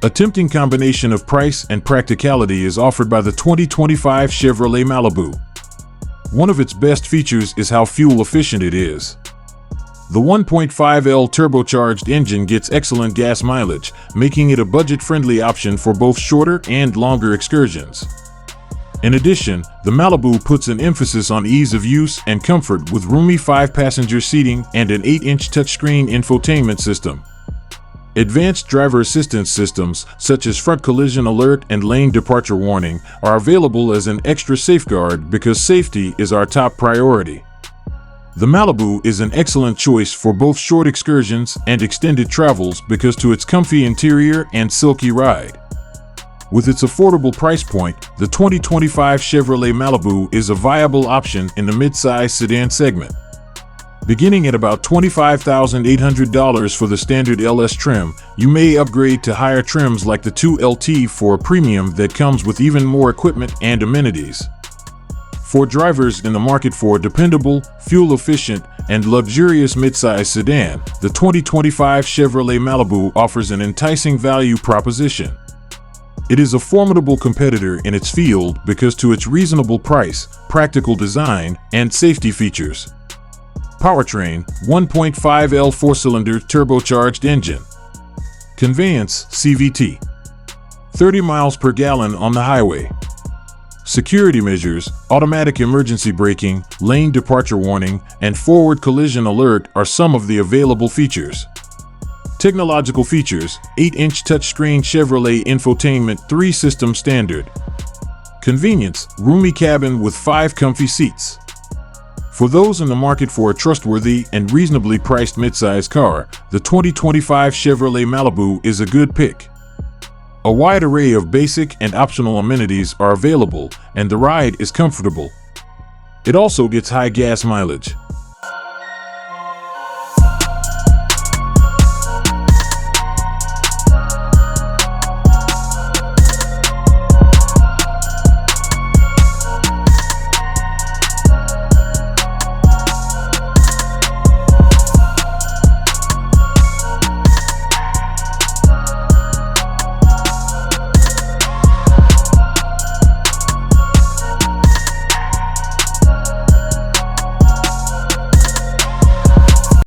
A tempting combination of price and practicality is offered by the 2025 Chevrolet Malibu. One of its best features is how fuel efficient it is. The 1.5L turbocharged engine gets excellent gas mileage, making it a budget-friendly option for both shorter and longer excursions. In addition, the Malibu puts an emphasis on ease of use and comfort with roomy 5-passenger seating and an 8-inch touchscreen infotainment system. Advanced driver assistance systems, such as front collision alert and lane departure warning, are available as an extra safeguard because safety is our top priority. The Malibu is an excellent choice for both short excursions and extended travels because to its comfy interior and silky ride. With its affordable price point, the 2025 Chevrolet Malibu is a viable option in the mid-size sedan segment. Beginning at about $25,800 for the standard LS trim, you may upgrade to higher trims like the 2LT for a premium that comes with even more equipment and amenities. For drivers in the market for a dependable, fuel-efficient, and luxurious midsize sedan, the 2025 Chevrolet Malibu offers an enticing value proposition. It is a formidable competitor in its field because to its reasonable price, practical design, and safety features. Powertrain: 1.5L 4-cylinder turbocharged engine. Conveyance: CVT. 30 miles per gallon on the highway. Security measures: automatic emergency braking, lane departure warning, and forward collision alert are some of the available features. Technological features: 8-inch touchscreen Chevrolet infotainment 3 system standard. Convenience: roomy cabin with 5 comfy seats. For those in the market for a trustworthy and reasonably priced midsize car, the 2025 Chevrolet Malibu is a good pick. A wide array of basic and optional amenities are available, and the ride is comfortable. It also gets high gas mileage.